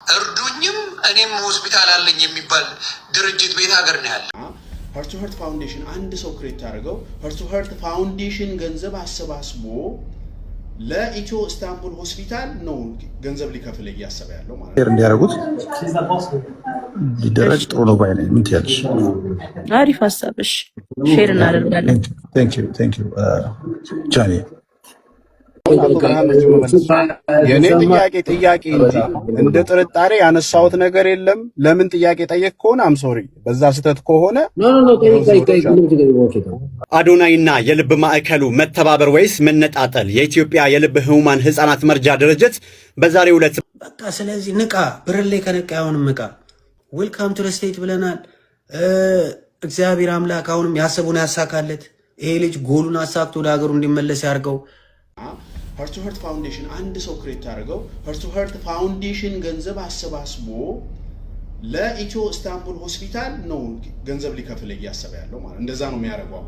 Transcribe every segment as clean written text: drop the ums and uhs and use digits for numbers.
እርዱኝም እኔም ሆስፒታል አለኝ የሚባል ድርጅት ቤት ሀገር ነው ያለ። ሀርት ቱ ሀርት ፋውንዴሽን አንድ ሰው ክሬት ያደረገው ሀርት ቱ ሀርት ፋውንዴሽን ገንዘብ አሰባስቦ ለኢትዮ ኢስታንቡል ሆስፒታል ነው ገንዘብ ሊከፍል እያሰበ ያለው ማለት ነው። እንዲያደርጉት ሊደረግ ጥሩ ነው ባይ ነኝ። ምን ትያለሽ? አሪፍ ሀሳብሽ ሼር እናደርጋለን። ቴንክ ዩ ጃኒ። የኔ ጥያቄ እንጂ እንደ ጥርጣሬ ያነሳሁት ነገር የለም። ለምን ጥያቄ ጠየቅ ከሆነ አም ሶሪ በዛ ስህተት ከሆነ አዶናይና የልብ ማዕከሉ መተባበር ወይስ መነጣጠል? የኢትዮጵያ የልብ ህሙማን ህፃናት መርጃ ድርጅት በዛሬው ዕለት በቃ ስለዚህ ንቃ፣ ብርሌ ከነቃ አሁንም ንቃ። ዌልካም ቱ ስቴት ብለናል። እግዚአብሔር አምላክ አሁንም ያሰቡን ያሳካለት። ይሄ ልጅ ጎሉን አሳክቶ ወደ ሀገሩ እንዲመለስ ያርገው። ሀርት ቱ ሀርት ፋውንዴሽን አንድ ሰው ክሬት ያደረገው ሀርት ቱ ሀርት ፋውንዴሽን ገንዘብ አሰባስቦ ለኢትዮ ኢስታንቡል ሆስፒታል ነው ገንዘብ ሊከፍል እያሰበ ያለው ማለት እንደዛ ነው የሚያደርገው።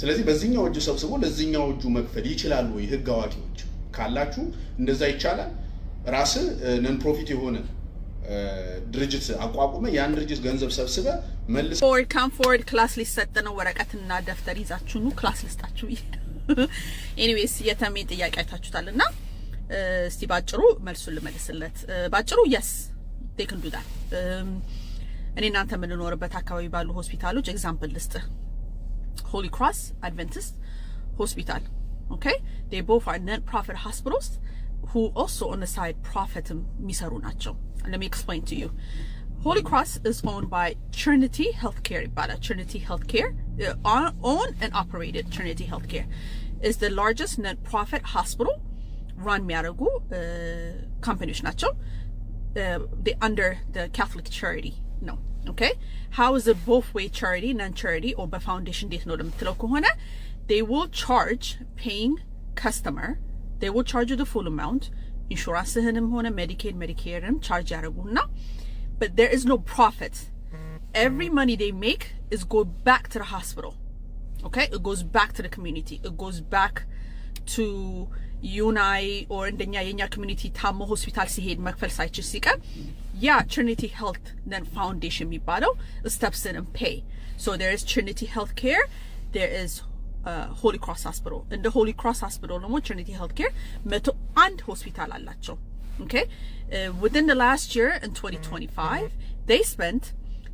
ስለዚህ በዚህኛው እጁ ሰብስቦ ለዚህኛው እጁ መክፈል ይችላል ወይ? ህግ አዋቂዎች ካላችሁ እንደዛ ይቻላል። ራስ ነን ፕሮፊት የሆነ ድርጅት አቋቁመ ያን ድርጅት ገንዘብ ሰብስበ መልስ ፎርወርድ ክላስ ሊሰጥ ነው። ወረቀትና ደፍተር ይዛችሁ ነው ክላስ ልስጣችሁ። ኤኒዌይስ የተሜ ጥያቄ አይታችሁታልና እስቲ ባጭሩ መልሱን ልመልስለት። ባጭሩ yes they can do that። እኔ እናንተ የምንኖርበት አካባቢ ባሉ ሆስፒታሎች ኤግዛምፕል ልስጥ። ሆሊ ክሮስ አድቨንቲስት ሆስፒታል okay they both are non-profit hospitals who also on the side profit የሚሰሩ ናቸው። let me explain to you. Holy Cross is owned by Trinity Healthcare. Trinity Healthcare, owned and operated. Trinity Healthcare is the largest non-profit hospital run miyarugu companies nacho. They under the Catholic Charity. No, okay. How is it both way charity, non-charity, or by foundation? They will charge paying customer. They will charge you the full amount. Insurance Medicaid, Medicare charge yaraguna. But there is no profit. Every money they make is go back to the hospital. Okay? It goes back to the community. It goes back to UNI or in the community Tamo Hospital Sihed Makfel Saichusika. Yeah, Trinity Health then Foundation Mibado steps in and pay. So there is Trinity Healthcare, there is Holy Cross Hospital. In the Holy Cross Hospital, no more Trinity Healthcare, Meto and Hospital Alacho. Okay, within the last year in 2025, they spent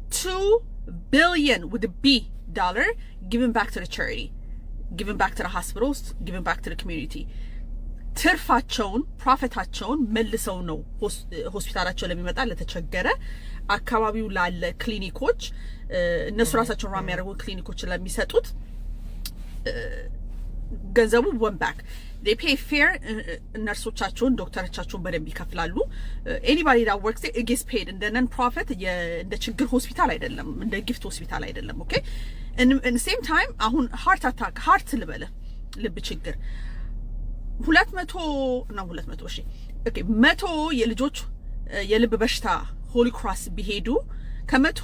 $2 billion with a B dollar giving back to the charity, giving back to the hospitals, giving back to the community. ትርፋቸውን ፕሮፊታቸውን መልሰው ነው ሆስፒታላቸው ለሚመጣ ለተቸገረ አካባቢው ላለ ክሊኒኮች እነሱ ራሳቸው ራም ያደርጉ ክሊኒኮች ለሚሰጡት ገንዘቡ ወን ባክ they pay fair ነርሶቻቸውን ዶክተሮቻቸውን በደንብ ይከፍላሉ። anybody that works there it gets paid and then profit እንደ ችግር ሆስፒታል አይደለም፣ እንደ ጊፍት ሆስፒታል አይደለም። ኦኬ in the same time አሁን ሃርት አታክ ሃርት ልበለ ልብ ችግር 200 እሺ ኦኬ 100 የልጆች የልብ በሽታ ሆሊ ክሮስ ቢሄዱ ከመቶ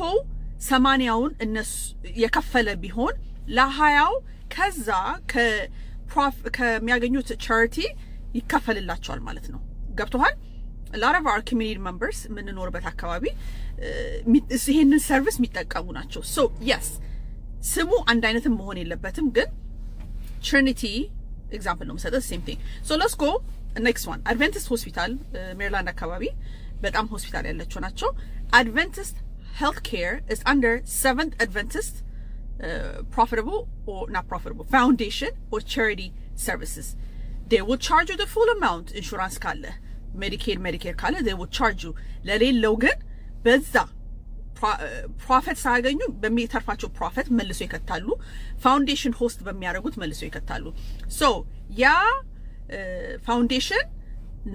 80ውን እነሱ የከፈለ ቢሆን ለ20ው ከዛ ከሚያገኙት ቻሪቲ ይከፈልላቸዋል ማለት ነው። ገብቶሃል? a lot of our community members ምንኖርበት አካባቢ ይሄንን ሰርቪስ የሚጠቀሙ ናቸው። so yes ስሙ አንድ አይነትም መሆን የለበትም፣ ግን Trinity example ነው የምሰጠው same thing. so let's go next one. Adventist Hospital ሜሪላንድ አካባቢ በጣም ሆስፒታል ያላቸው ናቸው። Adventist Healthcare is under Seventh Adventist profitable or not profitable foundation or charity services. They will charge you the full amount. Insurance ካለ Medicare ካለ they will charge you. ለሌለው ግን በዛ ፕሮፊት ሳያገኙ በሚተርፋቸው ፕሮፊት መልሶ ይከታሉ። ፋውንዴሽን ሆስት በሚያደርጉት መልሶ ይከታሉ። so ያ foundation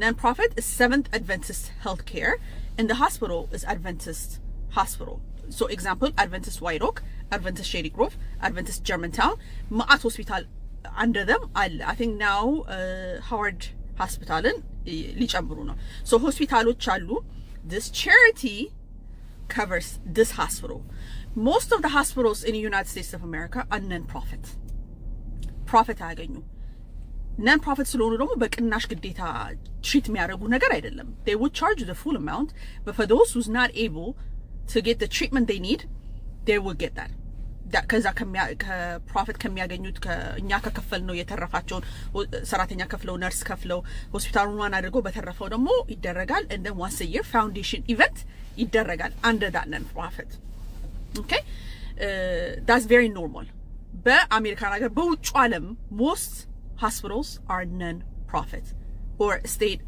non-profit is Seventh Adventist Healthcare and the hospital is Adventist Hospital. so example Adventist White Oak, Adventist Shady Grove, Adventist Germantown, ማአት ሆስፒታል under them አለ። I think now Howard Hospital ሊጨምሩ ነው። so ሆስፒታሎች አሉ። this charity covers this hospital. Most of the hospitals in the United States of America are non-profit. Profit አያገኙ ነን ፕሮፊት ስለሆኑ ደግሞ በቅናሽ ግዴታ ትሪት የሚያደርጉ ነገር አይደለም። they would charge the full amount, but for those who's not able to get the treatment they need, they will get that. ከዛ ከፕሮፊት ከሚያገኙት እኛ ከከፈል ነው የተረፋቸውን ሰራተኛ ከፍለው ነርስ ከፍለው ሆስፒታሉን ዋን አድርገው በተረፈው ደግሞ ይደረጋል። and then once a year foundation event ይደረጋል under that non profit. okay that's very normal. በአሜሪካን ሀገር በውጭ ዓለም most hospitals are non-profit or state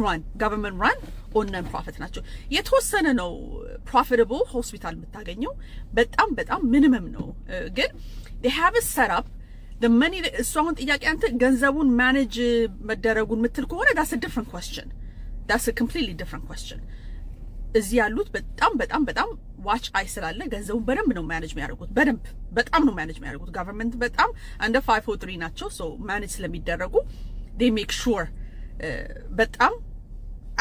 run, government run or non-profit ናቸው። የተወሰነ ነው profitable hospital የምታገኘው በጣም minimum ነው። ግን they have a setup the money እሱ አሁን ጥያቄ አንተ ገንዘቡን manage መደረጉን ምትል ከሆነ that's a different question. That's a completely different question. እዚህ ያሉት በጣም ዋች አይ ስላለ ገንዘቡን በደንብ ነው ማኔጅ የሚያደርጉት። በጣም ነው ማኔጅ የሚያደርጉት። government በጣም under 503 ናቸው። so manage ስለሚደረጉ they make sure በጣም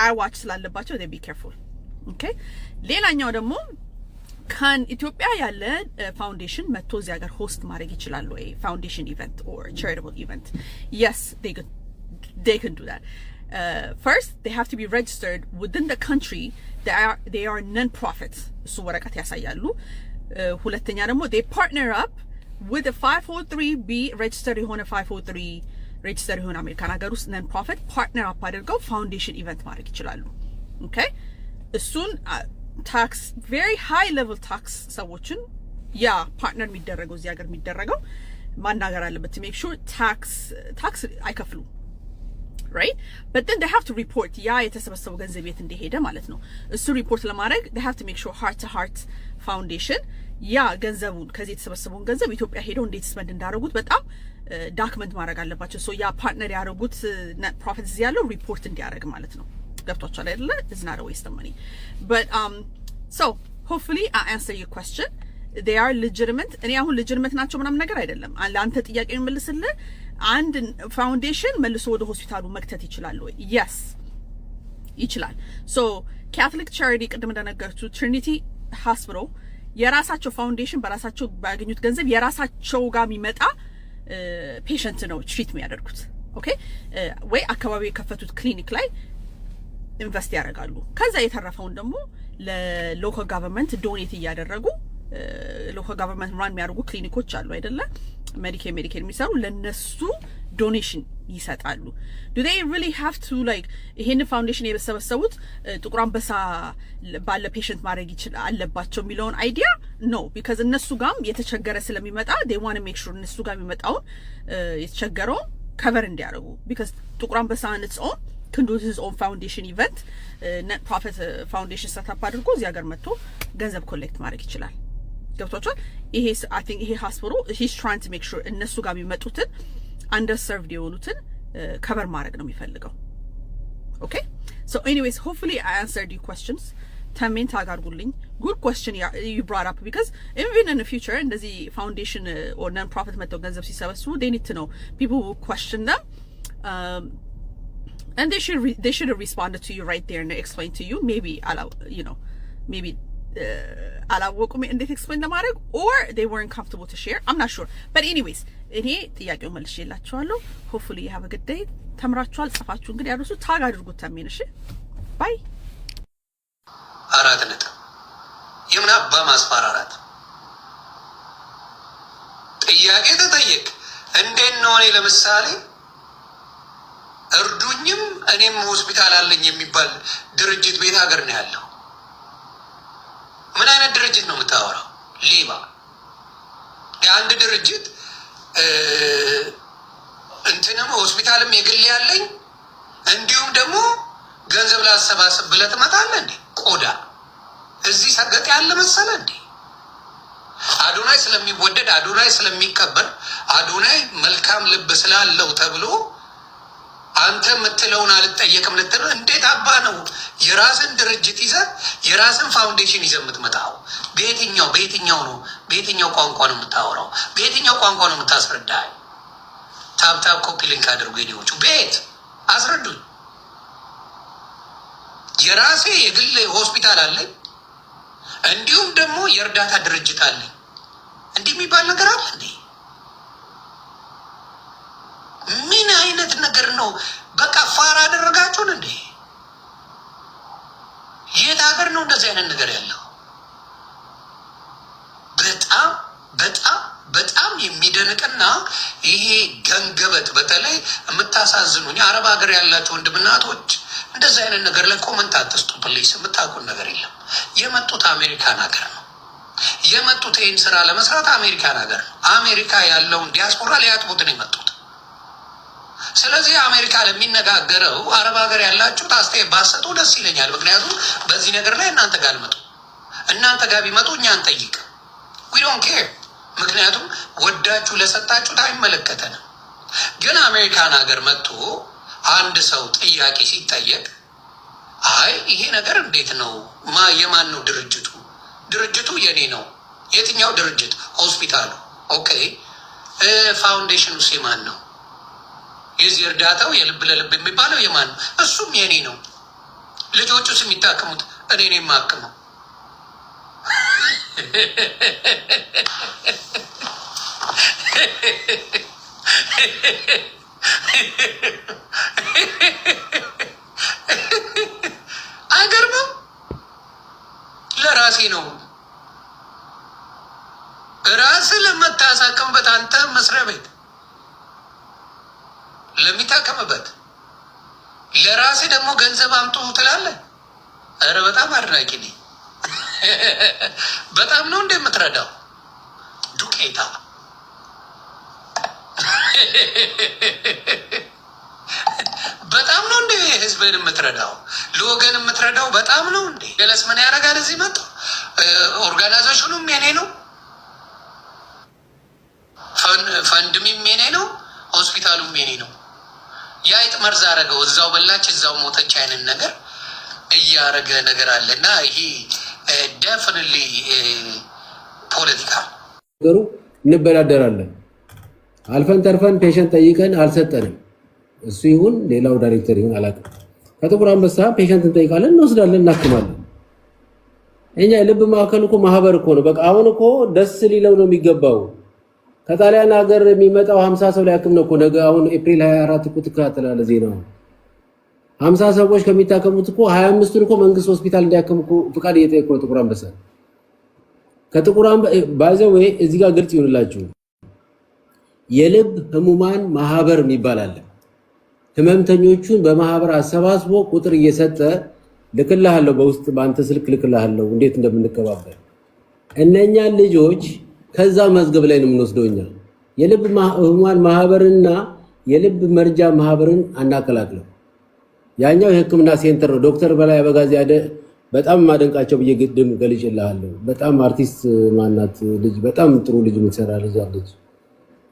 አይ ዋች ስላለባቸው they be careful. okay ሌላኛው ደግሞ ካን ኢትዮጵያ ያለ ፋውንዴሽን መጥቶ እዚህ ሀገር ሆስት ማድረግ ይችላል ወይ ፋውንዴሽን ኢቨንት or charitable event? Yes, they can do that. First, they have to be registered within the country. They are non-profits. እሱ ወረቀት ያሳያሉ። ሁለተኛ ደግሞ they partner up with a 503B registered የሆነ 503 registered የሆነ አሜሪካን ሀገር ውስጥ non-profit partner up አድርገው ፋውንዴሽን ኢቨንት ማድረግ ይችላሉ። okay እሱን ታክስ very high level ታክስ ሰዎችን ያ ፓርትነር የሚደረገው እዚህ ሀገር የሚደረገው ማናገር አለበት to make sure ታክስ አይከፍሉ. right? But then they have to report ያ የተሰበሰበው ገንዘብ የት እንደሄደ ማለት ነው። እሱ ሪፖርት ለማድረግ they have to make sure heart to heart foundation ያ ገንዘቡን ከዚህ የተሰበሰበውን ገንዘብ ኢትዮጵያ ሄደው እንዴት ስፔንድ እንዳደረጉት በጣም ዳክመንት ማድረግ አለባቸው። ሶ ያ ፓርትነር ያደረጉት net profits ያለው ሪፖርት እንዲያደርግ ማለት ነው። ገብቷችኋል አይደለ? It's not a waste of money. But so hopefully I answer your question. They are legitimate. እኔ አሁን legitimate ናቸው ምናምን ነገር አይደለም። ለአንተ ጥያቄ የሚመልስልህ አንድ ፋውንዴሽን መልሶ ወደ ሆስፒታሉ መክተት ይችላል ወይ? yes ይችላል። ሶ ካቶሊክ ቻሪቲ ቅድም እንደነገርኩት ትሪኒቲ ሆስፒታል የራሳቸው ፋውንዴሽን በራሳቸው ባገኙት ገንዘብ የራሳቸው ጋር የሚመጣ ፔሸንት ነው ትሪት የሚያደርጉት። ኦኬ ወይ አካባቢ የከፈቱት ክሊኒክ ላይ ኢንቨስት ያደርጋሉ። ከዛ የተረፈውን ደግሞ ለሎካል ጋቨርንመንት ዶኔት እያደረጉ ሎካል ጋቨርንመንት ራን የሚያደርጉ ክሊኒኮች አሉ አይደለ? ሜዲኬር የሚሰሩ ለነሱ ዶኔሽን ይሰጣሉ። do they really have to like ይሄን ፋውንዴሽን የበሰበሰቡት ጥቁር አንበሳ ባለ ፔሸንት ማድረግ ይችላል አለባቸው የሚለውን አይዲያ no, because እነሱ ጋም የተቸገረ ስለሚመጣ they want to make sure እነሱ ጋር የሚመጣውን የተቸገረው ከቨር እንዲያደርጉ because ጥቁር አንበሳ on its own can do his own foundation event, net profit foundation setup አድርጎ እዚህ ሀገር መጥቶ ገንዘብ ኮሌክት ማድረግ ይችላል። ገብቷችኋል? ይሄ I think ይሄ hospital he's trying to make sure እነሱ ጋር የሚመጡትን underserved የሆኑትን cover ማድረግ ነው የሚፈልገው። okay so anyways hopefully I answered your questions. ተሜን ታጋርጉልኝ. good question you brought up because even in the future እንደዚህ foundation or non profit መጥተው ገንዘብ ሲሰበስቡ they need to know people will question them and they should have responded to you right there and explain to you maybe maybe አላወቁም እንዴት ኤክስፕሌን ለማድረግ or they weren't comfortable to share. I'm not sure, but anyways እኔ ጥያቄው መልሼላችኋለሁ. hopefully you have a good day. ተምራችኋል? ጽፋችሁ እንግዲህ ያርሱ ታግ አድርጉት ተሜን። እሺ ባይ 4 ነጥብ የምን አባ ማስፈራራት ጥያቄ ተጠየቅ እንዴት ነው? እኔ ለምሳሌ እርዱኝም እኔም ሆስፒታል አለኝ የሚባል ድርጅት ቤት ሀገር ነው ያለው። ምን አይነት ድርጅት ነው የምታወራው? ሌባ የአንድ ድርጅት እንትንም ሆስፒታልም የግል ያለኝ እንዲሁም ደግሞ ገንዘብ ላሰባስብ ብለህ ትመጣለህ እንዴ? ቆዳ እዚህ ሰገጥ ያለ መሰለ እንዴ? አዶናይ ስለሚወደድ አዶናይ ስለሚከበር አዶናይ መልካም ልብ ስላለው ተብሎ አንተ የምትለውን አልጠየቅም ልትለው እንዴት አባ ነው የራስን ድርጅት ይዘህ የራስን ፋውንዴሽን ይዘህ የምትመጣው? በየትኛው ቋንቋ ነው የምታወራው? በየትኛው ቋንቋ ነው የምታስረዳኝ? ታብታብ ኮፒ ሊንክ አድርጉ። ሄዲዎቹ ቤት አስረዱኝ። የራሴ የግል ሆስፒታል አለኝ እንዲሁም ደግሞ የእርዳታ ድርጅት አለኝ። እንዲህ የሚባል ነገር አለ እንዴ? ምን አይነት ነገር ነው? በቃ ፋራ አደረጋችሁን እንዴ? የት ሀገር ነው እንደዚህ አይነት ነገር ያለው? በጣም በጣም በጣም የሚደንቅና ይሄ ገንገበት በተለይ የምታሳዝኑኝ አረብ ሀገር ያላችሁ ወንድምናቶች እንደዚህ አይነት ነገር ላይ ኮመንት አትስጡ ፕሊስ። የምታውቁን ነገር የለም። የመጡት አሜሪካን ሀገር ነው የመጡት ይህን ስራ ለመስራት አሜሪካን ሀገር ነው። አሜሪካ ያለውን ዲያስፖራ ሊያጥቡት ነው የመጡት። ስለዚህ አሜሪካ ለሚነጋገረው አረብ ሀገር ያላችሁት አስተያየት ባሰጡ ደስ ይለኛል። ምክንያቱም በዚህ ነገር ላይ እናንተ ጋር አልመጡ። እናንተ ጋር ቢመጡ እኛ አንጠይቅ። ዊ ዶንት ኬር። ምክንያቱም ወዳችሁ ለሰጣችሁት አይመለከተንም። ግን አሜሪካን ሀገር መጥቶ አንድ ሰው ጥያቄ ሲጠየቅ አይ ይሄ ነገር እንዴት ነው? የማን ነው ድርጅቱ? ድርጅቱ የኔ ነው። የትኛው ድርጅት? ሆስፒታሉ። ኦኬ። ፋውንዴሽኑ የማን ነው? የዚህ እርዳታው የልብ ለልብ የሚባለው የማን ነው? እሱም የኔ ነው። ልጆቹስ የሚታከሙት እኔ ነው የማክመው። አይገርምም? ለራሴ ነው። ራስ ለምታሳክምበት አንተ መስሪያ ቤት ለሚታከምበት ለራሴ ደግሞ ገንዘብ አምጡ ትላለህ። ኧረ በጣም አድናቂ ነኝ። በጣም ነው እንደምትረዳው ዱቄታ። በጣም ነው እንደ ህዝብን የምትረዳው ለወገን የምትረዳው በጣም ነው እንዴ። ገለስ ምን ያደርጋል? እዚህ መጣ። ኦርጋናይዜሽኑም የኔ ነው፣ ፈንድም የኔ ነው፣ ሆስፒታሉም የኔ ነው። የአይጥ መርዝ አረገው፣ እዛው በላች እዛው ሞተች አይነት ነገር እያረገ ነገር አለ እና ይሄ ደፍንሊ ፖለቲካ ነገሩ እንበዳደራለን። አልፈን ተርፈን ፔሸንት ጠይቀን አልሰጠንም። እሱ ይሁን ሌላው ዳይሬክተር ይሁን አላውቅም። ከጥቁር አንበሳ ፔሸንት እንጠይቃለን፣ እንወስዳለን፣ እናክማለን። እኛ የልብ ማዕከል እኮ ማህበር እኮ ነው። በቃ አሁን እኮ ደስ ሊለው ነው የሚገባው። ከጣሊያን ሀገር የሚመጣው 50 ሰው ሊያክም ነው እኮ ነገ። አሁን ኤፕሪል 24 እኮ ትከታተላለህ ዜናው። 50 ሰዎች ከሚታከሙት እኮ 25ቱን እኮ መንግስት ሆስፒታል እንዲያክም እኮ ፍቃድ እየጠየቁ ነው ጥቁር አንበሳ። ከጥቁር አንበሳ ባይዘው እዚህ ጋር ግልጽ ይሁንላችሁ፣ የልብ ህሙማን ማህበር የሚባል አለ። ህመምተኞቹን በማህበር አሰባስቦ ቁጥር እየሰጠ ልክልሃለሁ፣ በውስጥ በአንተ ስልክ ልክልሃለሁ እንዴት እንደምንቀባበል። እነኛን ልጆች ከዛ መዝገብ ላይ ነው የምንወስደው እኛ። የልብ ህሙማን ማህበርና የልብ መርጃ ማህበርን አናቀላቅለው። ያኛው የህክምና ሴንተር ነው። ዶክተር በላይ አበጋዝ ያደ በጣም ማደንቃቸው ብዬ ግድም ገልጬልሃለሁ። በጣም አርቲስት ማናት ልጅ፣ በጣም ጥሩ ልጅ የምትሰራ ልጅ አለች።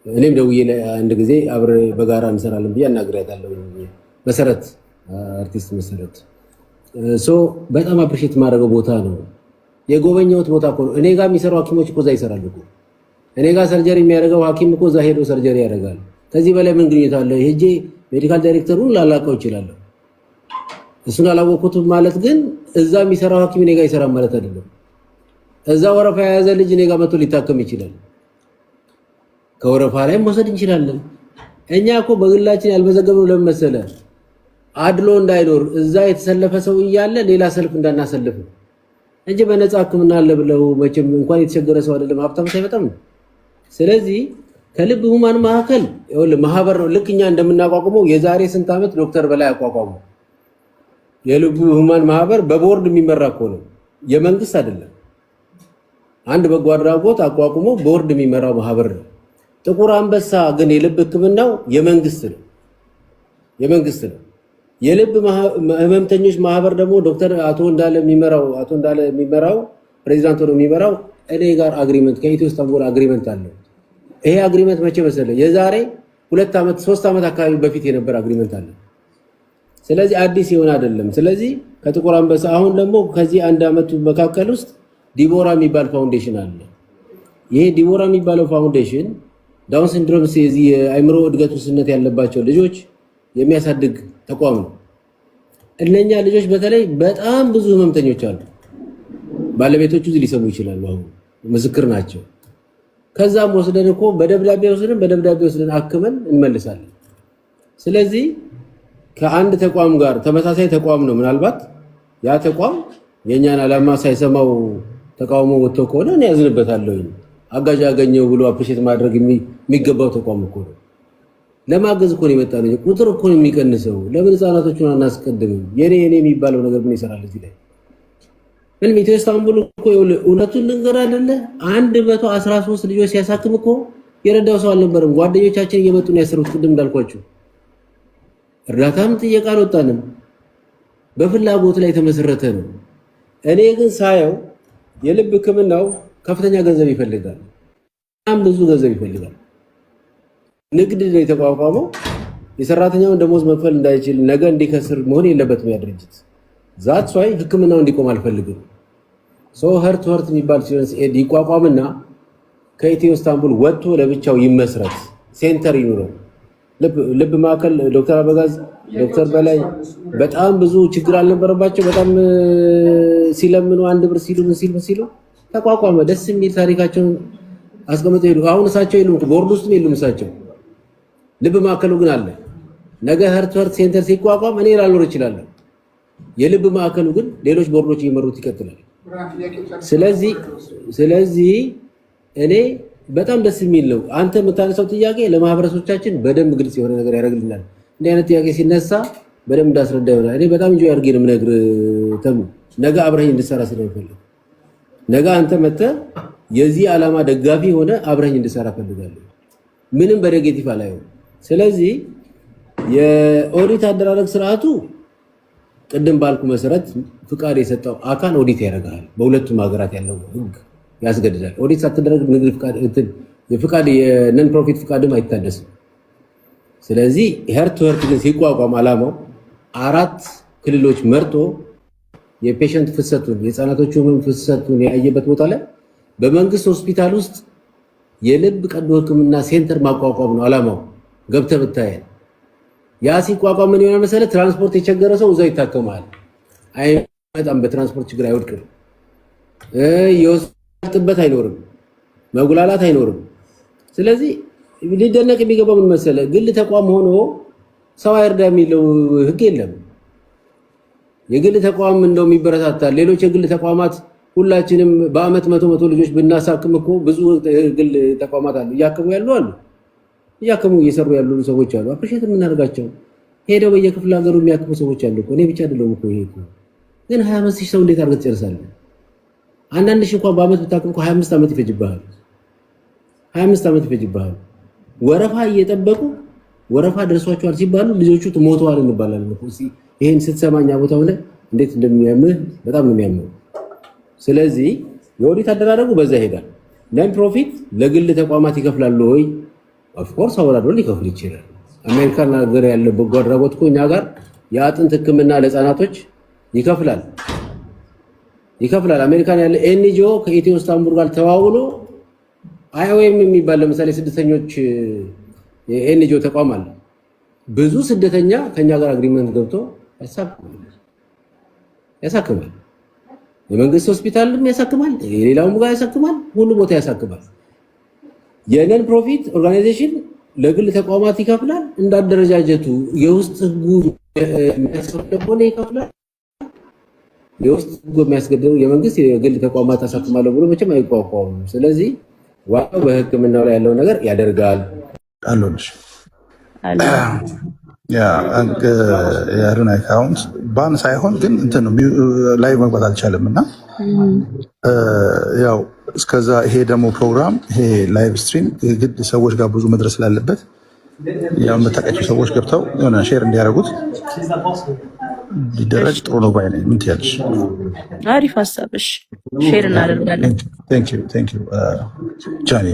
እኔም ደውዬ አንድ ጊዜ አብረ በጋራ እንሰራለን ብዬ አናግሬያታለሁ። መሰረት አርቲስት መሰረት በጣም አፕሪሼት ማድረገው ቦታ ነው። የጎበኘሁት ቦታ እኮ ነው። እኔ ጋር የሚሰሩ ሐኪሞች እኮ እዛ ይሰራሉ እኮ። እኔ ጋር ሰርጀሪ የሚያደርገው ሐኪም እኮ እዛ ሄዶ ሰርጀሪ ያደርጋል። ከዚህ በላይ ምን ግንኙነት አለ? ሄጄ ሜዲካል ዳይሬክተሩን ላላቀው እችላለሁ። እሱን አላወቅኩትም ማለት ግን እዛ የሚሰራው ሐኪም እኔ ጋር ይሰራል ማለት አይደለም። እዛ ወረፋ የያዘ ልጅ እኔ ጋር መጥቶ ሊታከም ይችላል። ከወረፋ ላይ መውሰድ እንችላለን። እኛ እኮ በግላችን ያልመዘገብነው ለምን መሰለህ? አድሎ እንዳይኖር እዛ የተሰለፈ ሰው እያለ ሌላ ሰልፍ እንዳናሰልፍ እንጂ በነፃ ሕክምና አለ ብለው መቼም እንኳን የተቸገረ ሰው አይደለም ሀብታም ሳይመጣም ነው። ስለዚህ ከልብ ህሙማን ማዕከል ማህበር ነው። ልክ እኛ እንደምናቋቁመው የዛሬ ስንት ዓመት ዶክተር በላይ አቋቋሙ። የልብ ህሙማን ማህበር በቦርድ የሚመራ እኮ ነው፣ የመንግስት አይደለም። አንድ በጎ አድራጎት አቋቁሞ ቦርድ የሚመራው ማህበር ነው። ጥቁር አንበሳ ግን የልብ ህክምናው የመንግስት ነው፣ የመንግስት ነው። የልብ ህመምተኞች ማህበር ደግሞ ዶክተር አቶ እንዳለ የሚመራው ፕሬዚዳንት ሆኖ የሚመራው እኔ ጋር አግሪመንት ከኢትዮ ኢስታንቡል አግሪመንት አለው። ይሄ አግሪመንት መቼ መሰለህ? የዛሬ 2 ዓመት 3 ዓመት አካባቢ በፊት የነበረ አግሪመንት አለ። ስለዚህ አዲስ የሆነ አይደለም። ስለዚህ ከጥቁር አንበሳ አሁን ደግሞ ከዚህ 1 ዓመት መካከል ውስጥ ዲቦራ የሚባል ፋውንዴሽን አለ። ይሄ ዲቦራ የሚባለው ፋውንዴሽን ዳውን ሲንድሮም የዚህ የአእምሮ እድገት ውስንነት ያለባቸው ልጆች የሚያሳድግ ተቋም ነው። እነኛ ልጆች በተለይ በጣም ብዙ ህመምተኞች አሉ። ባለቤቶቹ እዚህ ሊሰሙ ይችላሉ፣ አሁን ምስክር ናቸው። ከዛም ወስደን እኮ በደብዳቤ ወስደን አክመን እንመልሳለን። ስለዚህ ከአንድ ተቋም ጋር ተመሳሳይ ተቋም ነው ምናልባት ያ ተቋም የኛን ዓላማ ሳይሰማው ተቃውሞ ወጥቶ ከሆነ እኔ ያዝንበታለሁ አጋዥ ያገኘው ብሎ አፕሪሼት ማድረግ የሚገባው ተቋም እኮ ነው ለማገዝ እኮ ነው የመጣው ቁጥር እኮ ነው የሚቀንሰው ለምን ህፃናቶቹን አናስቀድምም የኔ የሚባለው ነገር ምን ይሰራል እዚህ ላይ ምን ኢትዮ ኢስታንቡል እኮ እውነቱን ልንገር አይደለ 113 ልጆች ሲያሳክም እኮ የረዳው ሰው አልነበረም ጓደኞቻችን እየመጡ ነው ያሰሩት ቅድም እንዳልኳችሁ እርዳታም ጥየቃ አልወጣንም በፍላጎት ላይ የተመሰረተ ነው እኔ ግን ሳየው የልብ ህክምናው ከፍተኛ ገንዘብ ይፈልጋል በጣም ብዙ ገንዘብ ይፈልጋል ንግድ ነው የተቋቋመው የሰራተኛውን ደሞዝ መክፈል እንዳይችል ነገ እንዲከስር መሆን የለበትም ያ ድርጅት ዛትስ ዋይ ህክምናው እንዲቆም አልፈልግም ሄርት ቱ ሄርት የሚባል ኢንሹራንስ ኤድ ይቋቋምና ከኢትዮ ኢስታንቡል ወጥቶ ለብቻው ይመስረት ሴንተር ይኑረው ልብ ማዕከል ዶክተር አበጋዝ ዶክተር በላይ በጣም ብዙ ችግር አልነበረባቸው በጣም ሲለምኑ አንድ ብር ሲሉ ተቋቋመ ደስ የሚል ታሪካቸውን አስቀምጠው ሄዱ አሁን እሳቸው የሉም ቦርድ ውስጥም የሉም እሳቸው ልብ ማዕከሉ ግን አለ ነገ ሄርት ቱ ሄርት ሴንተር ሲቋቋም እኔ ላልኖር እችላለሁ የልብ ማዕከሉ ግን ሌሎች ቦርዶች እየመሩት ይቀጥላል ስለዚህ እኔ በጣም ደስ የሚል ነው አንተ የምታነሳው ጥያቄ ለማህበረሰቦቻችን በደንብ ግልጽ የሆነ ነገር ያደርግልናል እንዲህ አይነት ጥያቄ ሲነሳ በደንብ እንዳስረዳ ይሆናል እኔ በጣም እንጆ ያርጌ ነው የምነግር ተሙ ነገ አብረኸኝ እንድሰራ ስለምፈልግ ነገ አንተ መጥተህ የዚህ ዓላማ ደጋፊ ሆነ አብረኸኝ እንድሰራ ፈልጋለሁ ምንም በኔጌቲቭ አላየው ስለዚህ የኦዲት አደራረግ ስርዓቱ ቅድም ባልኩ መሰረት ፍቃድ የሰጠው አካል ኦዲት ያደርጋል በሁለቱም ሀገራት ያለው ህግ ያስገድዳል ኦዲት ሳትደረግ ንግድ ፍቃድ የፍቃድ የነን ፕሮፊት ፍቃድም አይታደስም ስለዚህ ሄርት ቱ ሄርት ግን ሲቋቋም ዓላማው 4 ክልሎች መርጦ የፔሸንት ፍሰቱን የህፃናቶቹ ፍሰቱን ያየበት ቦታ ላይ በመንግስት ሆስፒታል ውስጥ የልብ ቀዶ ህክምና ሴንተር ማቋቋም ነው ዓላማው ገብተህ ብታይ ያ ሲቋቋም ምን ይሆናል መሰለህ ትራንስፖርት የቸገረ ሰው እዛው ይታከማል አይመጣም በትራንስፖርት ችግር አይወድቅም ጥበት አይኖርም መጉላላት አይኖርም ስለዚህ ሊደነቅ የሚገባው ምን መሰለህ ግል ተቋም ሆኖ ሰው አይርዳ የሚለው ህግ የለም የግል ተቋም እንደው የሚበረታታል ሌሎች የግል ተቋማት ሁላችንም በአመት 100 ልጆች ብናሳክም እኮ ብዙ ግል ተቋማት አሉ እያከሙ እየሰሩ ያሉ ሰዎች አሉ አፕሪሼት የምናደርጋቸው ሄደው በየክፍለ ሀገሩ የሚያክሙ ሰዎች አሉ እኔ ብቻ አይደለም እኮ ይሄ ግን 25 ሰው እንዴት አድርገህ ትጨርሳለህ አንዳንድ ሺህ እንኳን በአመት ብታክም 25 አመት ይፈጅብሃል ወረፋ እየጠበቁ ወረፋ ደርሷቸዋል ሲባሉ ልጆቹ ሞተዋል እንባላለን እኮ ይሄን ስትሰማኛ ቦታው ላይ እንዴት እንደሚያምህ በጣም ነው የሚያምነው ስለዚህ የኦዲት አደራረጉ በዛ ይሄዳል ነን ፕሮፊት ለግል ተቋማት ይከፍላሉ ወይ ኦፍ ኮርስ አወራዶ ሊከፍል ይችላል አሜሪካን ሀገር ያለ በጎ አድራጎት እኮ እኛ ጋር የአጥንት ህክምና ለህፃናቶች ይከፍላል አሜሪካን ያለ ኤንጂኦ ከኢትዮ ኢስታንቡል ጋር ተዋውሎ አይኦኤም የሚባል ለምሳሌ ስደተኞች የኤንጂኦ ተቋም አለ ብዙ ስደተኛ ከኛ ጋር አግሪመንት ገብቶ ያሳክማል የመንግስት ሆስፒታልም ያሳክማል የሌላውም ጋር ያሳክማል ሁሉ ቦታ ያሳክማል የነን ፕሮፊት ኦርጋናይዜሽን ለግል ተቋማት ይከፍላል እንዳደረጃጀቱ የውስጥ ህጉ የሚያስፈልገው ይከፍላል የውስጥ ህጉ የሚያስገድደው የመንግስት የግል ተቋማት አሳክማለሁ ብሎ መቼም አይቋቋምም ስለዚህ ዋናው በህክምናው ላይ ያለው ነገር ያደርጋል አሎንሽ የአሮን አካውንት ባን ሳይሆን ግን እንትን ነው ላይ መግባት አልቻለም እና ያው እስከዛ ይሄ ደግሞ ፕሮግራም ይሄ ላይቭ ስትሪም ግድ ሰዎች ጋር ብዙ መድረስ ስላለበት ያው የምታውቃቸው ሰዎች ገብተው የሆነ ሼር እንዲያደርጉት ሊደረግ ጥሩ ነው ባይ ነኝ ምን ትያለሽ አሪፍ ሀሳብሽ ሼር እናደርጋለን ቴንክ ዩ ጃኒ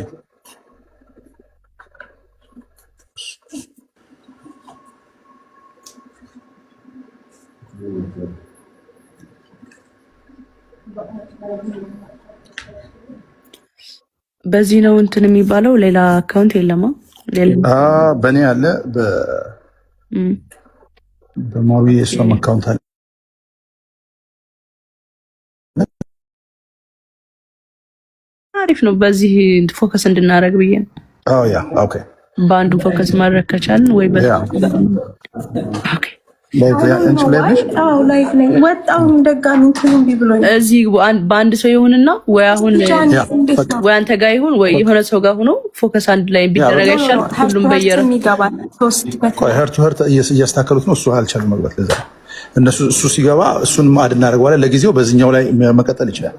በዚህ ነው እንትን የሚባለው ሌላ አካውንት የለማ በእኔ አለ በማዊ የሷም አካውንት አለ አሪፍ ነው በዚህ ፎከስ እንድናደርግ ብዬ ነው ያ ኦኬ በአንዱ ፎከስ ማድረግ ከቻልን ወይ ወጣው ደጋሚ እንትኑን ቢብሎኝ እዚህ በአንድ ሰው ይሁንና ወይ አሁን ወይ አንተ ጋር ይሁን ወይ የሆነ ሰው ጋር ሆኖ ፎከስ አንድ ላይ ቢደረግ ይሻላል። ሁሉም በየረ ሄርት እያስተካከሉት ነው። እሱ አልቻለም መግባት ለዛ እነሱ እሱ ሲገባ እሱን ማድ እናደርገዋለን። ለጊዜው በዚህኛው ላይ መቀጠል ይችላል።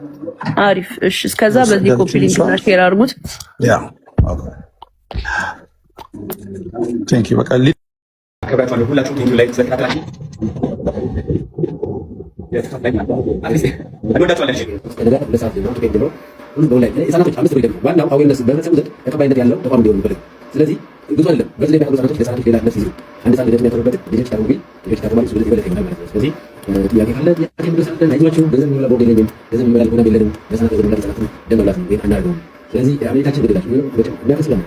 አሪፍ እሺ። እስከዛ በዚህ ኮፒ ሊንክ እና ሼር አድርጉት። ያ ኦኬ ቴንክ ዩ በቃ ከበታለ ሁላችሁ ቲቪ ላይ ተዘካታችሁ ስለዚህ ብዙ አይደለም በዚህ ላይ ያሉት ሰዎች ለሳንቲም ሌላ ነፍስ ይዙ አንድ ሳንቲም እንደሚያተርፉበት ልጆች ታሩቢ ልጆች ታሩባ ይዙ ለዚህ ይበለጥ ማለት ነው። ስለዚህ ጥያቄ ካለ ጥያቄ እንደሰጠን አይዟችሁ ገንዘብ የሚበላ ቦርድ የለኝም ገንዘብ የሚበላ ሆነ የለንም ለሳንቲም ገንዘብ ለሳንቲም ደመላስ ነው አናርገው። ስለዚህ አሜሪካችን ግዴላችሁ የሚያከስበን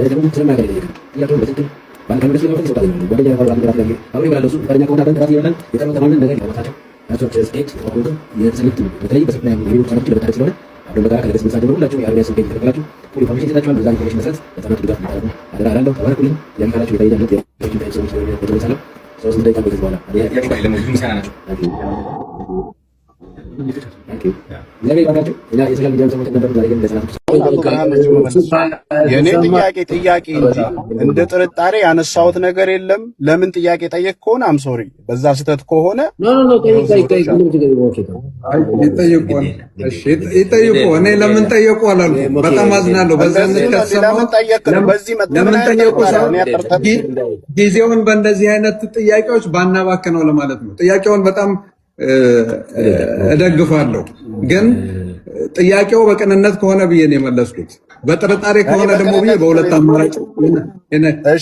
ደግሞ ስለማያገኝ ጥያቄውን በትክክል ባንክ ከመለስ ነው ተሰጣጣ ነው ወደ ጃራ ባንክ ራስ ያገኝ አሁን ይባላል እሱ ፈረኛ ከሆነ ራስ ይባላል የቀረው ተማምን ነገር ያመጣቸው ናቸው ስቴት ወደ የሰልት በተለይ በሰፕላይ የሚሉ ሰዎች ለበታች ስለሆነ አሁን በጋራ ከደረስ መሳደብ ሁላችሁ የአርሚያ ስም ተከታተላችሁ ሁሉ ኢንፎርሜሽን ይሰጣችኋል። በዛ ኢንፎርሜሽን መሰረት ለተማት ድጋፍ ማድረግ አደራ አላለሁ። ተባረኩልኝ። ያልካላችሁ የታይዳለት የኢትዮጵያ ሰዎች ነው የተመሰለው 3 ደቂቃ በዚህ በኋላ ያቂ ባይ ለምን ምሳና ናቸው የኔ ጥያቄ እንጂ እንደ ጥርጣሬ ያነሳሁት ነገር የለም። ለምን ጥያቄ ጠየቅ ከሆነ አም ሶሪ በዛ ስህተት ከሆነ ይጠይቁ። እኔ ለምን ጠየቁ አላልኩም። በጣም አዝናለሁ። በዛ ለምን ጠየቁ ጊዜውን በእንደዚህ አይነት ጥያቄዎች ባናባክነው ለማለት ነው። ጥያቄውን በጣም እደግፋለሁ፣ ግን ጥያቄው በቅንነት ከሆነ ብዬ ነው የመለስኩት። በጥርጣሬ ከሆነ ደግሞ ብዬ በሁለት አማራጭ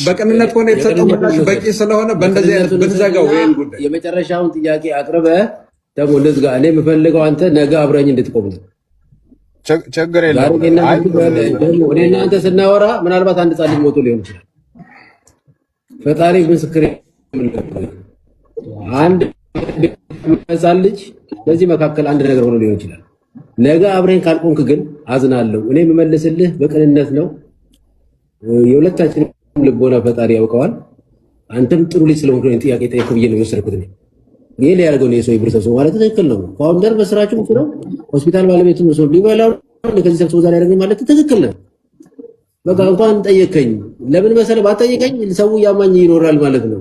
በቅንነት ከሆነ የተሰጠው ምላሽ በቂ ስለሆነ በእንደዚህ አይነት ብትዘጋው ይሄን ጉዳይ የመጨረሻውን ጥያቄ አቅርበ ደግሞ ልዝጋ። እኔ የምፈልገው አንተ ነገ አብረኝ እንድትቆም ነው። ችግር የለም። እኔ እናንተ ስናወራ ምናልባት አንድ ጻልኝ ሞቶ ሊሆን ይችላል። ፈጣሪ ምስክሬ አንድ ህፃን ልጅ በዚህ መካከል አንድ ነገር ሆኖ ሊሆን ይችላል። ነገ አብረን ካልቆንክ ግን አዝናለሁ። እኔ የምመልስልህ በቅንነት ነው። የሁለታችንም ልቦና ፈጣሪ ያውቀዋል። አንተም ጥሩ ልጅ ስለሆንክ ነው ጥያቄ ጠየቅኩ ብዬ ነው የወሰድኩት። እኔ ይሄ ሊያደርገው ነው የሰው ይብር ሰው ማለት ትክክል ነው። ፋውንደር መስራቹ ነው፣ ሆስፒታል ባለቤቱ ነው። ሊበላው ከዚህ ሰው ዛሬ ያደርገኝ ማለት ትክክል ነው። በቃ እንኳን ጠየቀኝ። ለምን መሰለህ ባጠየቀኝ ሰው ያማኝ ይኖራል ማለት ነው።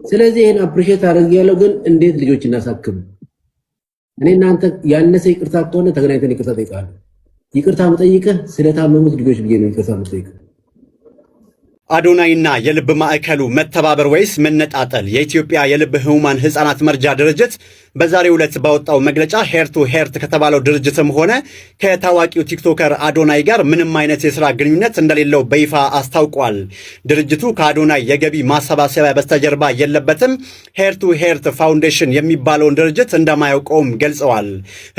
ስለዚህ ይሄን አፕሪሺየት አድርጌያለሁ። ግን እንዴት ልጆች እናሳክም? እኔ እናንተ ያነሰ ይቅርታ ከሆነ ተገናኝተን ይቅርታ ጠይቃለሁ። ይቅርታ መጠይቅህ ስለታመሙት ልጆች ብዬ ነው ይቅርታ መጠይቅህ። አዶናይና የልብ ማዕከሉ መተባበር ወይስ መነጣጠል? የኢትዮጵያ የልብ ህሙማን ህፃናት መርጃ ድርጅት በዛሬው ዕለት ባወጣው መግለጫ ሄርቱ ሄርት ከተባለው ድርጅትም ሆነ ከታዋቂው ቲክቶከር አዶናይ ጋር ምንም አይነት የሥራ ግንኙነት እንደሌለው በይፋ አስታውቋል። ድርጅቱ ከአዶናይ የገቢ ማሰባሰቢያ በስተጀርባ የለበትም፣ ሄርቱ ሄርት ፋውንዴሽን የሚባለውን ድርጅት እንደማያውቀውም ገልጸዋል።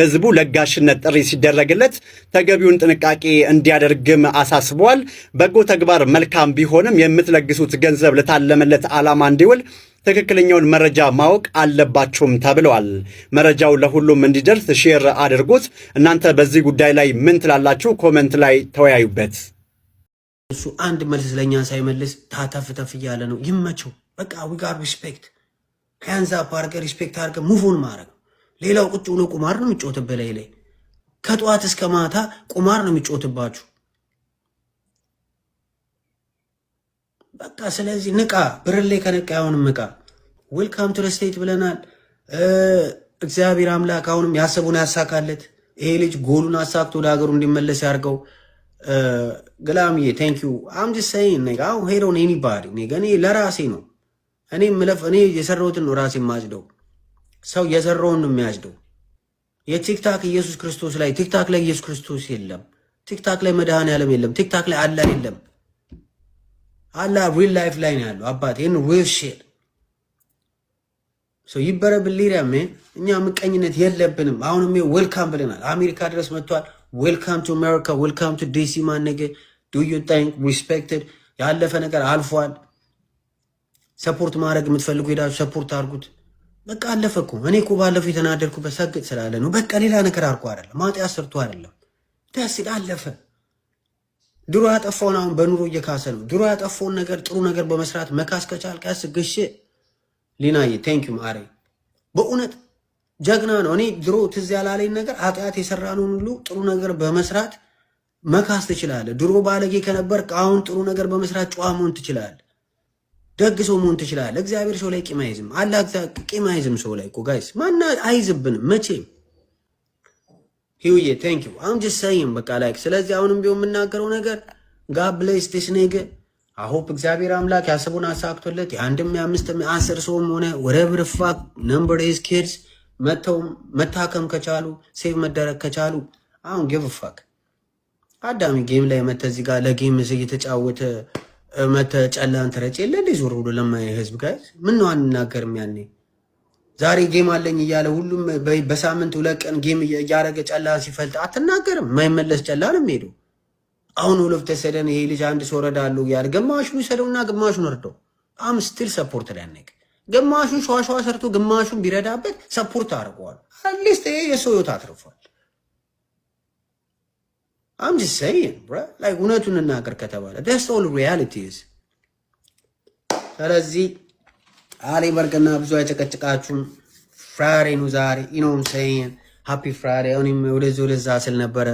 ህዝቡ ለጋሽነት ጥሪ ሲደረግለት ተገቢውን ጥንቃቄ እንዲያደርግም አሳስበዋል። በጎ ተግባር መልካም ቢሆንም የምትለግሱት ገንዘብ ለታለመለት ዓላማ እንዲውል ትክክለኛውን መረጃ ማወቅ አለባችሁም ተብለዋል። መረጃው ለሁሉም እንዲደርስ ሼር አድርጉት። እናንተ በዚህ ጉዳይ ላይ ምን ትላላችሁ? ኮመንት ላይ ተወያዩበት። እሱ አንድ መልስ ለኛ ሳይመልስ ታተፍተፍ እያለ ነው። ይመቸው በቃ we got respect hands up አድርገህ ሪስፔክት አድርገህ ሙቭን ማድረግ። ሌላው ቁጭ ብሎ ቁማር ነው የሚጮትበት ላይ ከጠዋት እስከ ማታ ቁማር ነው የሚጮትባችሁ። በቃ ስለዚህ ንቃ። ብርሌ ከነቃ አሁንም ንቃ። ዌልካም ቱ ስቴት ብለናል። እግዚአብሔር አምላክ አሁንም ያሰቡን ያሳካለት። ይሄ ልጅ ጎሉን አሳክቶ ወደ ሀገሩ እንዲመለስ ያርገው። ግላምዬ ቴንክ ዩ አም ጀስት ሴይንግ ነጋ ሄድ ኦን ኤኒባዲ እኔ ለራሴ ነው። እኔ የሰራሁትን ነው ራሴ የማጭደው። ሰው የሰራውን ነው የሚያጭደው። የቲክታክ ኢየሱስ ክርስቶስ ላይ ቲክታክ ላይ ኢየሱስ ክርስቶስ የለም። ቲክታክ ላይ መድኃኔዓለም የለም። ቲክታክ ላይ አላህ የለም። አላህ ሪል ላይፍ ላይ ነው ያለው። አባት ይሄን ሪል ሺት ሶ ይበረ ብሊራ ማን እኛ ምቀኝነት የለብንም። አሁንም ዌልካም ብለናል። አሜሪካ ድረስ መጥቷል። ዌልካም ቱ አሜሪካ፣ ዌልካም ቱ ዲሲ ማን ነገ ዱ ዩ ቲንክ ሪስፔክትድ። ያለፈ ነገር አልፏል። ሰፖርት ማድረግ የምትፈልጉ ሄዳችሁ ሰፖርት አድርጉት። በቃ አለፈ እኮ። እኔ እኮ ባለፈው የተናደድኩበት ሰግጥ ስላለ ነው። በቃ ሌላ ነገር አድርጎ አይደለም፣ ማጥያ ሰርቶ አይደለም። ደስ ይላል። አለፈ። ድሮ ያጠፋውን አሁን በኑሮ እየካሰ ነው። ድሮ ያጠፋውን ነገር ጥሩ ነገር በመስራት መካስ ከቻልክ ያስግሽ ሊናዬ ቴንክ ዩ ማሬ በእውነት ጀግና ነው። እኔ ድሮ ትዝ ያላለኝ ነገር ኃጢአት የሰራነውን ሁሉ ጥሩ ነገር በመስራት መካስ ትችላለህ። ድሮ ባለጌ ከነበርክ አሁን ጥሩ ነገር በመስራት ጨዋ መሆን ትችላለህ። ደግ ሰው መሆን ትችላለህ። እግዚአብሔር ሰው ላይ ቂም አይዝም። አላህ ቂም አይዝም ሰው ላይ እኮ ጋይስ፣ ማና አይዝብንም መቼም። ሂውዬ ቴንክ ዩ አም ጀስት ሰይም በቃ ላይክ። ስለዚህ አሁንም ቢሆን የምናገረው ነገር ጋድ ብሌስ ዲስ ኔገ አሆፕ እግዚአብሔር አምላክ ያሰቡን አሳክቶለት የአንድም የአምስትም የአስር ሰውም ሆነ ወረብር ፋክ ነምበር ኢዝ ኪድስ መተው መታከም ከቻሉ ሴቭ መደረግ ከቻሉ አሁን ጊቭ ፋክ አዳሚ ጌም ላይ መተ እዚህ ጋር ለጌም እየተጫወተ መተ ጨላን ተረጨ የለ እንደ ዞር ብሎ ለማይ ህዝብ ጋር ምን ነው አንናገርም? ያኔ ዛሬ ጌም አለኝ እያለ ሁሉም በሳምንት 2 ቀን ጌም እያረገ ጨላን ሲፈልጥ አትናገርም? የማይመለስ ጨላን ሄዶ አሁን ሁሉ ተሰደን ይሄ ልጅ አንድ ሰው ረዳለሁ ያለ ግማሹን ይሰደውና ግማሹን ወርደው አም ስቲል ሰፖርት ላነክ ግማሹን ሸዋሸዋ ሰርቶ ግማሹን ቢረዳበት ሰፖርት አድርጓል። አትሊስት ይሄ የሰው ህይወት አትርፏል። I'm just saying, bro. Like እውነቱን እናገር ከተባለ that's all reality is። ስለዚህ አሊ በርገና ብዙ አይጨቀጭቃችሁም። ፍራይዴ ነው ዛሬ you know what I'm saying happy friday። እኔም ወደዛ ስል ነበረ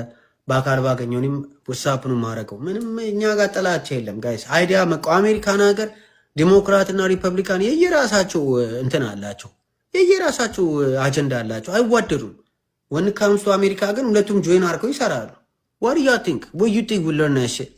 በአካል ባገኘው እኔም WhatsApp ነው ማረገው። ምንም እኛ ጋር ጥላቻ የለም ጋይስ። አይዲያ መቃወም አሜሪካን ሀገር ዲሞክራት እና ሪፐብሊካን የየራሳቸው እንትን አላቸው፣ የየራሳቸው አጀንዳ አላቸው፣ አይዋደዱም። when it comes to አሜሪካ ግን ሁለቱም ጆይን አድርገው ይሰራሉ። What do you think? What do you think we learn that shit?